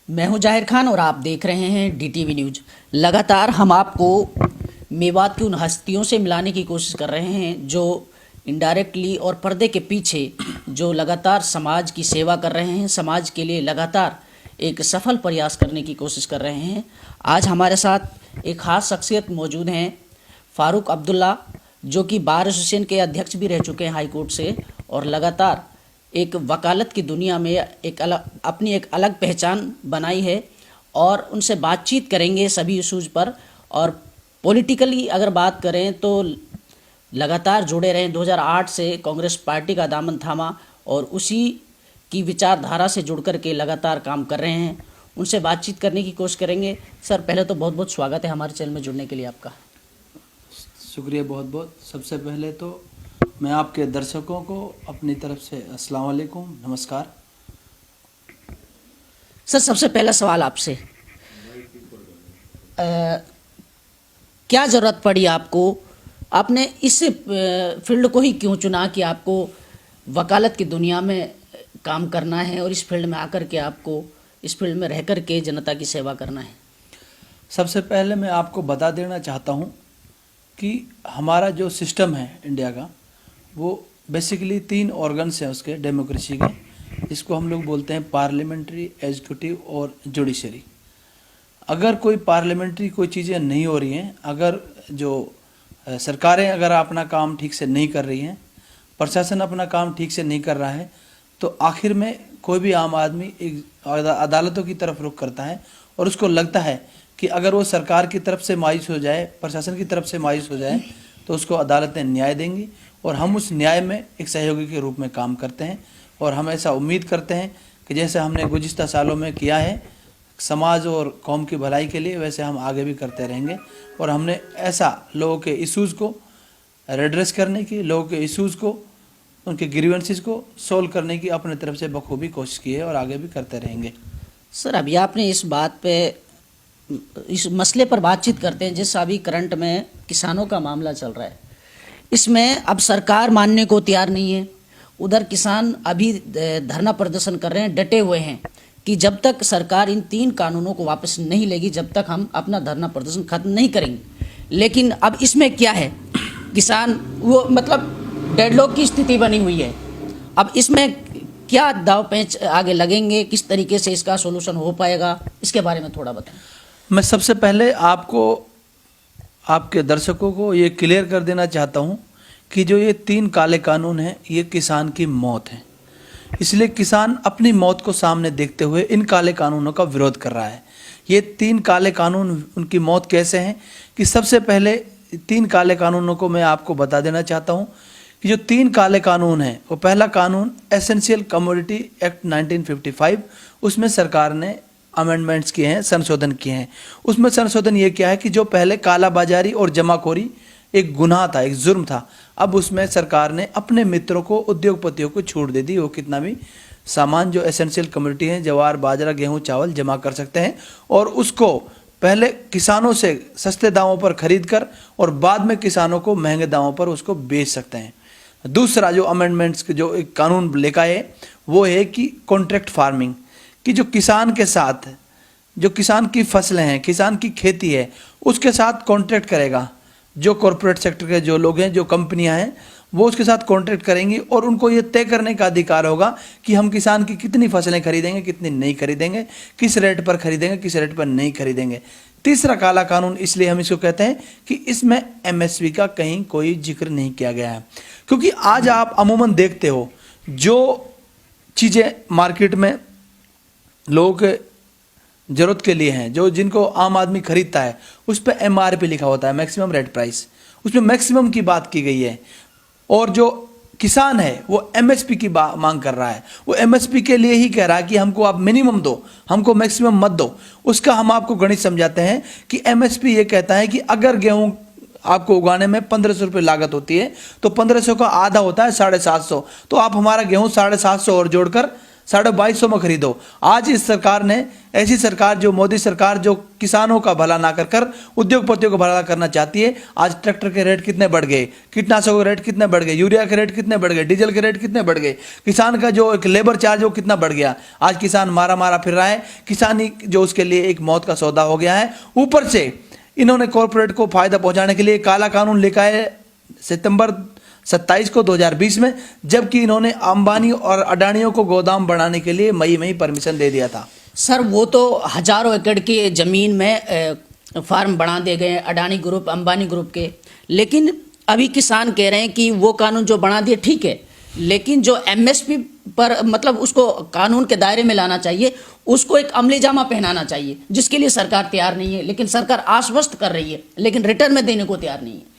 मैं हूं जाहिर खान और आप देख रहे हैं डीटीवी न्यूज। लगातार हम आपको मेवात की उन हस्तियों से मिलाने की कोशिश कर रहे हैं जो इनडायरेक्टली और पर्दे के पीछे जो लगातार समाज की सेवा कर रहे हैं, समाज के लिए लगातार एक सफल प्रयास करने की कोशिश कर रहे हैं। आज हमारे साथ एक खास शख्सियत मौजूद हैं, फारूक अब्दुल्ला, जो कि बार एसोसिएशन के अध्यक्ष भी रह चुके हैं हाई कोर्ट से, और लगातार एक वकालत की दुनिया में अपनी एक अलग पहचान बनाई है। और उनसे बातचीत करेंगे सभी इशूज़ पर। और पॉलिटिकली अगर बात करें तो लगातार जुड़े रहे, 2008 से कांग्रेस पार्टी का दामन थामा और उसी की विचारधारा से जुड़ कर के लगातार काम कर रहे हैं। उनसे बातचीत करने की कोशिश करेंगे। सर, पहले तो बहुत बहुत स्वागत है हमारे चैनल में जुड़ने के लिए आपका। शुक्रिया बहुत बहुत। सबसे पहले तो मैं आपके दर्शकों को अपनी तरफ से अस्सलाम वालेकुम, नमस्कार। सर, सबसे पहला सवाल आपसे, क्या ज़रूरत पड़ी आपको, आपने इस फील्ड को ही क्यों चुना कि आपको वकालत की दुनिया में काम करना है और इस फील्ड में आकर के आपको इस फील्ड में रह कर के जनता की सेवा करना है? सबसे पहले मैं आपको बता देना चाहता हूँ कि हमारा जो सिस्टम है इंडिया का, वो बेसिकली 3 ऑर्गन्स हैं उसके डेमोक्रेसी के, जिसको हम लोग बोलते हैं पार्लियामेंट्री, एग्जीक्यूटिव और जुडिशरी। अगर कोई पार्लियामेंट्री कोई चीज़ें नहीं हो रही हैं, अगर जो सरकारें अगर अपना काम ठीक से नहीं कर रही हैं, प्रशासन अपना काम ठीक से नहीं कर रहा है, तो आखिर में कोई भी आम आदमी एक अदालतों की तरफ रुख करता है और उसको लगता है कि अगर वो सरकार की तरफ से मायूस हो जाए, प्रशासन की तरफ से मायूस हो जाए, तो उसको अदालतें न्याय देंगी और हम उस न्याय में एक सहयोगी के रूप में काम करते हैं। और हम ऐसा उम्मीद करते हैं कि जैसे हमने गुज़िश्ता सालों में किया है समाज और कौम की भलाई के लिए, वैसे हम आगे भी करते रहेंगे। और हमने ऐसा लोगों के इश्यूज़ को रेड्रेस करने की, लोगों के इश्यूज़ को, उनके ग्रीवेंसेस को सोल्व करने की अपने तरफ से बखूबी कोशिश की है और आगे भी करते रहेंगे। सर, अभी आपने इस बात पे, इस मसले पर बातचीत करते हैं जिस अभी करंट में किसानों का मामला चल रहा है। इसमें अब सरकार मानने को तैयार नहीं है। उधर किसान अभी धरना प्रदर्शन कर रहे हैं, डटे हुए हैं कि जब तक सरकार इन 3 कानूनों को वापस नहीं लेगी, जब तक हम अपना धरना प्रदर्शन खत्म नहीं करेंगे। लेकिन अब इसमें क्या है, किसान वो मतलब डेडलॉक की स्थिति बनी हुई है। अब इसमें क्या दाव पेच आगे लगेंगे, किस तरीके से इसका सोल्यूशन हो पाएगा, इसके बारे में थोड़ा बताएं। मैं सबसे पहले आपको, आपके दर्शकों को ये क्लियर कर देना चाहता हूँ कि जो ये 3 काले कानून हैं, ये किसान की मौत है। इसलिए किसान अपनी मौत को सामने देखते हुए इन काले कानूनों का विरोध कर रहा है। ये 3 काले कानून, उनकी मौत कैसे हैं कि सबसे पहले 3 काले कानूनों को मैं आपको बता देना चाहता हूँ कि जो 3 काले कानून हैं, वो पहला कानून एसेंशियल कमोडिटी एक्ट 1955, उसमें सरकार ने अमेंडमेंट्स किए हैं, संशोधन किए हैं। उसमें संशोधन ये किया है कि जो पहले कालाबाजारी और जमाखोरी एक गुनाह था, एक जुर्म था, अब उसमें सरकार ने अपने मित्रों को, उद्योगपतियों को छूट दे दी। वो कितना भी सामान जो एसेंशियल कमोडिटी है, ज्वार, बाजरा, गेहूं, चावल जमा कर सकते हैं और उसको पहले किसानों से सस्ते दामों पर खरीद कर और बाद में किसानों को महंगे दामों पर उसको बेच सकते हैं। दूसरा जो अमेंडमेंट्स जो एक कानून लेकर है, वो है कि कॉन्ट्रैक्ट फार्मिंग, कि जो किसान के साथ, जो किसान की फसलें हैं, किसान की खेती है, उसके साथ कॉन्ट्रैक्ट करेगा। जो कॉरपोरेट सेक्टर के जो लोग हैं, जो कंपनियां हैं, वो उसके साथ कॉन्ट्रैक्ट करेंगी और उनको ये तय करने का अधिकार होगा कि हम किसान की कितनी फसलें खरीदेंगे, कितनी नहीं खरीदेंगे, किस रेट पर खरीदेंगे, किस रेट पर नहीं खरीदेंगे। तीसरा काला कानून इसलिए हम इसको कहते हैं कि इसमें एमएसपी का कहीं कोई जिक्र नहीं किया गया है। क्योंकि आज आप अमूमन देखते हो जो चीज़ें मार्केट में लोगों के ज़रूरत के लिए हैं, जो जिनको आम आदमी खरीदता है, उस पर एमआरपी लिखा होता है, मैक्सिमम रेट प्राइस, उसमें मैक्सिमम की बात की गई है। और जो किसान है वो एमएसपी की मांग कर रहा है, वो एमएसपी के लिए ही कह रहा है कि हमको आप मिनिमम दो, हमको मैक्सिमम मत दो। उसका हम आपको गणित समझाते हैं कि एमएसपी ये कहता है कि अगर गेहूं आपको उगाने में 1500 रुपये लागत होती है, तो 1500 का आधा होता है 750, तो आप हमारा गेहूं 750 और जोड़कर 2250 में खरीदो। आज इस सरकार ने ऐसी सरकार, जो मोदी सरकार, जो किसानों का भला ना कर उद्योगपतियों को भला करना चाहती है। आज ट्रैक्टर के रेट कितने बढ़ गए, कीटनाशकों के रेट कितने बढ़ गए, यूरिया के रेट कितने बढ़ गए, डीजल के रेट कितने बढ़ गए, किसान का जो एक लेबर चार्ज वो कितना बढ़ गया। आज किसान मारा मारा फिर रहा है, किसानी जो उसके लिए एक मौत का सौदा हो गया है। ऊपर से इन्होंने कॉरपोरेट को फायदा पहुंचाने के लिए काला कानून लेकर आए सितंबर 27 को 2020 में, जबकि इन्होंने अंबानी और अडानियों को गोदाम बनाने के लिए मई में ही परमिशन दे दिया था। सर वो तो हजारों एकड़ की जमीन में फार्म बना दे गए अडानी ग्रुप, अंबानी ग्रुप के। लेकिन अभी किसान कह रहे हैं कि वो कानून जो बना दिए ठीक है, लेकिन जो एमएसपी पर मतलब उसको कानून के दायरे में लाना चाहिए, उसको एक अमली जामा पहनाना चाहिए, जिसके लिए सरकार तैयार नहीं है। लेकिन सरकार आश्वस्त कर रही है, लेकिन रिटर्न में देने को तैयार नहीं है।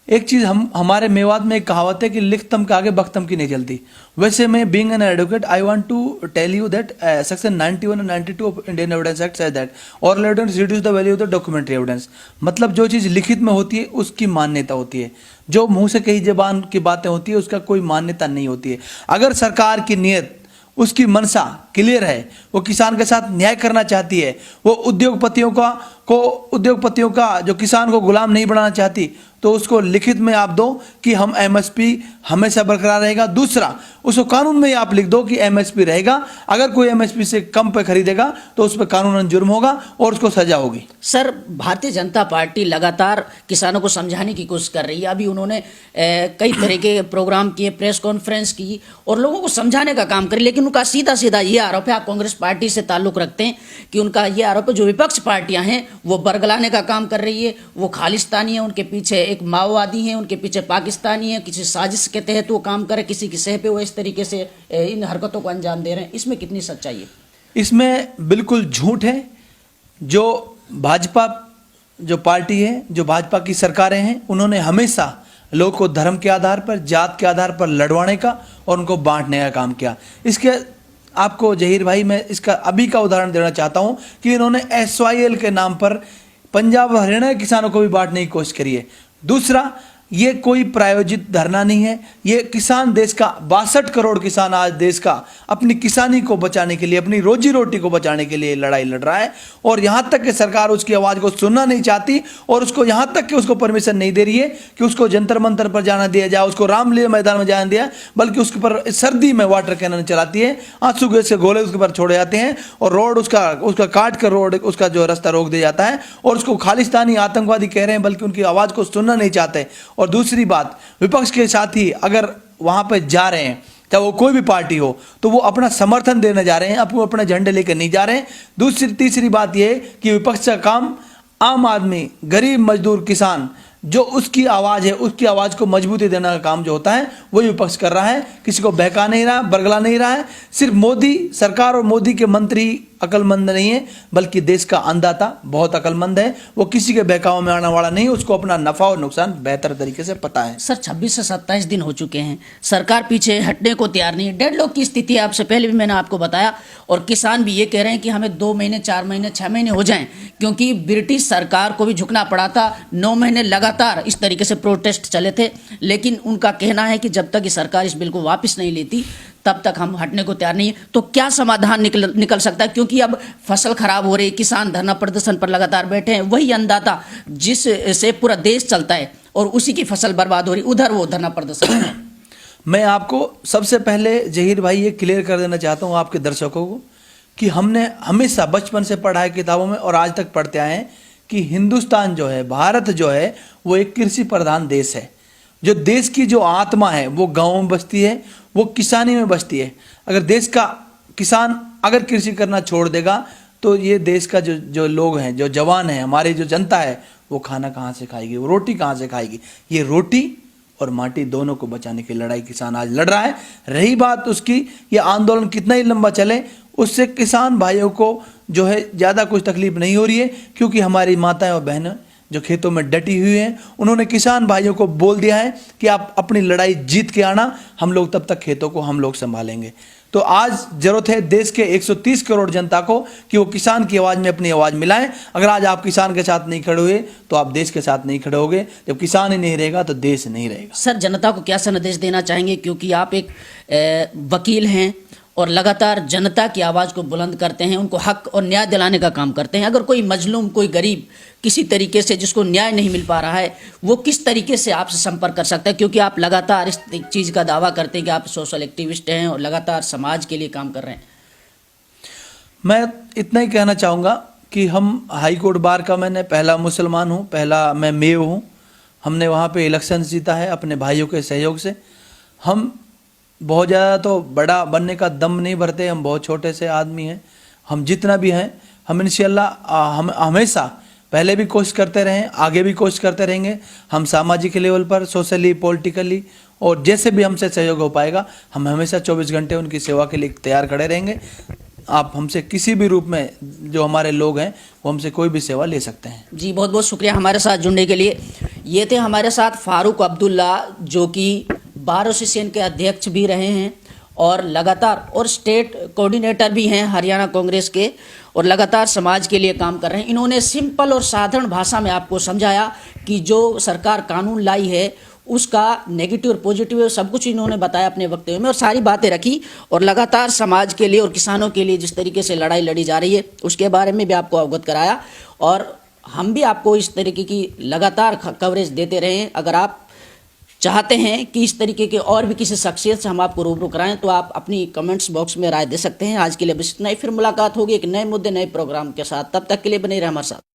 एक चीज हमारे मेवात में एक कहावत है कि लिखतम के आगे बख्तम की नहीं चलती। वैसे मैं being an advocate I want to tell you that section 91 and 92 of Indian Evidence Act says that oral evidence reduce the value of the documentary evidence। मतलब जो चीज लिखित में होती है उसकी मान्यता होती है, जो मुंह से कही जबान की बातें होती है उसका कोई मान्यता नहीं होती है। अगर सरकार की नीयत, उसकी मनसा क्लियर है, वो किसान के साथ न्याय करना चाहती है, वो उद्योगपतियों का जो किसान को गुलाम नहीं बनाना चाहती, तो उसको लिखित में आप दो कि हम एमएसपी हमेशा बरकरार रहेगा। दूसरा, उसको कानून में आप लिख दो कि एमएसपी रहेगा। अगर कोई एमएसपी से कम पे खरीदेगा तो उस पर कानूनन जुर्म होगा और उसको सजा होगी। सर भारतीय जनता पार्टी लगातार किसानों को समझाने की कोशिश कर रही है। अभी उन्होंने कई तरह के प्रोग्राम किए, प्रेस कॉन्फ्रेंस की और लोगों को समझाने का काम करे। लेकिन उनका सीधा सीधा ये आरोप है, आप कांग्रेस पार्टी से ताल्लुक रखते हैं, कि उनका ये आरोप है जो विपक्ष पार्टियां हैं वो बरगलाने का काम कर रही है, वो खालिस्तानी है, उनके पीछे एक माओवादी हैं, उनके पीछे पाकिस्तानी है, किसी साजिश के तहत वो काम करे, किसी की सह पे वो इस तरीके से इन हरकतों को अंजाम दे रहे हैं। इसमें कितनी सच्चाई है? इसमें बिल्कुल झूठ है। जो भाजपा जो पार्टी है, जो भाजपा की सरकारें हैं, उन्होंने हमेशा लोगों को धर्म के आधार पर, जात के आधार पर लड़वाने का और उनको बांटने का काम किया। इसके आपको जहीर भाई मैं इसका अभी का उदाहरण देना चाहता हूं कि इन्होंने SYL के नाम पर पंजाब और हरियाणा के किसानों को भी बांटने की कोशिश करी है। दूसरा, ये कोई प्रायोजित धरना नहीं है, ये किसान देश का 62 करोड़ किसान आज देश का अपनी किसानी को बचाने के लिए, अपनी रोजी रोटी को बचाने के लिए लड़ाई लड़ रहा है। और यहाँ तक कि सरकार उसकी आवाज़ को सुनना नहीं चाहती और उसको यहाँ तक कि उसको परमिशन नहीं दे रही है कि उसको जंतर मंतर पर जाना दिया जाए, उसको रामलीला मैदान में जाना दिया, बल्कि उसके पर सर्दी में वाटर कैनन चलाती है, आंसू गैस के गोले उसके पर छोड़े जाते हैं और रोड उसका काट कर रोड उसका जो रास्ता रोक दिया जाता है और उसको खालिस्तानी आतंकवादी कह रहे हैं, बल्कि उनकी आवाज़ को सुनना नहीं चाहते। और दूसरी बात, विपक्ष के साथी अगर वहां पर जा रहे हैं, चाहे वो कोई भी पार्टी हो, तो वो अपना समर्थन देने जा रहे हैं, अपने झंडे लेकर नहीं जा रहे हैं। तीसरी बात यह कि विपक्ष का काम आम आदमी, गरीब, मजदूर, किसान जो उसकी आवाज़ है, उसकी आवाज़ को मजबूती देने का काम जो होता है वही विपक्ष कर रहा है। किसी को बहका नहीं रहा, बरगला नहीं रहा है। सिर्फ मोदी सरकार और मोदी के मंत्री अकलमंद नहीं है, बल्कि देश का अन्नदाता बहुत अकलमंद है। वो किसी के बहकाव में आने वाला नहीं, उसको अपना नफा और नुकसान बेहतर तरीके से पता है। सर 26 से 27 दिन हो चुके हैं, सरकार पीछे हटने को तैयार नहीं है। डेडलॉक की स्थिति है, आपसे पहले भी मैंने आपको बताया। और किसान भी ये कह रहे हैं कि हमें 2 महीने, 4 महीने, 6 महीने हो जाएं, क्योंकि ब्रिटिश सरकार को भी झुकना पड़ा था। 9 महीने लगातार इस तरीके से प्रोटेस्ट चले थे। लेकिन उनका कहना है कि जब तक ये सरकार इस बिल को वापस नहीं लेती तब तक हम हटने को तैयार नहीं है। तो क्या समाधान निकल सकता है? क्योंकि अब फसल खराब हो रही, किसान धरना प्रदर्शन पर लगातार बैठे हैं, वही अन्नदाता जिससे पूरा देश चलता है और उसी की फसल बर्बाद हो रही, उधर वो धरना प्रदर्शन है। मैं आपको सबसे पहले जहीर भाई ये क्लियर कर देना चाहता हूँ आपके दर्शकों को कि हमने हमेशा बचपन से पढ़ा है किताबों में और आज तक पढ़ते आए हैं कि हिंदुस्तान जो है, भारत जो है, वो एक कृषि प्रधान देश है। जो देश की जो आत्मा है वो गाँव में बसती है, वो किसानी में बसती है। अगर देश का किसान अगर कृषि करना छोड़ देगा तो ये देश का जो लोग हैं, जो जवान हैं, हमारी जो जनता है, वो खाना कहाँ से खाएगी, वो रोटी कहाँ से खाएगी? ये रोटी और माटी दोनों को बचाने की लड़ाई किसान आज लड़ रहा है। रही बात उसकी, ये आंदोलन कितना ही लंबा चले, उससे किसान भाइयों को जो है ज़्यादा कुछ तकलीफ नहीं हो रही है, क्योंकि हमारी माताएं और बहनें जो खेतों में डटी हुई हैं, उन्होंने किसान भाइयों को बोल दिया है कि आप अपनी लड़ाई जीत के आना, हम लोग तब तक खेतों को हम लोग संभालेंगे। तो आज जरूरत है देश के 130 करोड़ जनता को कि वो किसान की आवाज़ में अपनी आवाज़ मिलाएं। अगर आज आप किसान के साथ नहीं खड़े हुए तो आप देश के साथ नहीं खड़े होगे। जब किसान ही नहीं रहेगा तो देश नहीं रहेगा। सर जनता को क्या संदेश देना चाहेंगे, क्योंकि आप एक वकील हैं और लगातार जनता की आवाज़ को बुलंद करते हैं, उनको हक और न्याय दिलाने का काम करते हैं। अगर कोई मजलूम, कोई गरीब किसी तरीके से जिसको न्याय नहीं मिल पा रहा है, वो किस तरीके से आपसे संपर्क कर सकता है? क्योंकि आप लगातार इस चीज़ का दावा करते हैं कि आप सोशल एक्टिविस्ट हैं और लगातार समाज के लिए काम कर रहे हैं। मैं इतना ही कहना चाहूँगा कि हम हाई कोर्ट बार का मैंने पहला मुसलमान हूँ, पहला मैं मेव हूँ। हमने वहाँ पे इलेक्शन जीता है अपने भाइयों के सहयोग से। हम बहुत ज़्यादा तो बड़ा बनने का दम नहीं भरते, हम बहुत छोटे से आदमी हैं। हम जितना भी हैं, हम इंशाल्लाह हम हमेशा पहले भी कोशिश करते रहे, आगे भी कोशिश करते रहेंगे। हम सामाजिक लेवल पर, सोशली, पॉलिटिकली और जैसे भी हमसे सहयोग हो पाएगा, हम हमेशा 24 घंटे उनकी सेवा के लिए तैयार खड़े रहेंगे। आप हमसे किसी भी रूप में, जो हमारे लोग हैं, वो हमसे कोई भी सेवा ले सकते हैं। जी, बहुत बहुत शुक्रिया हमारे साथ जुड़ने के लिए। ये थे हमारे साथ फारूक अब्दुल्ला, जो कि बार एसोसिएशन के अध्यक्ष भी रहे हैं और लगातार और स्टेट कोऑर्डिनेटर भी हैं हरियाणा कांग्रेस के, और लगातार समाज के लिए काम कर रहे हैं। इन्होंने सिंपल और साधारण भाषा में आपको समझाया कि जो सरकार कानून लाई है उसका नेगेटिव और पॉजिटिव सब कुछ इन्होंने बताया अपने वक्तव्य में, और सारी बातें रखी। और लगातार समाज के लिए और किसानों के लिए जिस तरीके से लड़ाई लड़ी जा रही है उसके बारे में भी आपको अवगत कराया, और हम भी आपको इस तरीके की लगातार कवरेज देते रहें। अगर आप चाहते हैं कि इस तरीके के और भी किसी शख्सियत से हम आपको रूबरू कराएं तो आप अपनी कमेंट्स बॉक्स में राय दे सकते हैं। आज के लिए बस इतना ही, फिर मुलाकात होगी एक नए मुद्दे, नए प्रोग्राम के साथ। तब तक के लिए बने रहे हमारे साथ।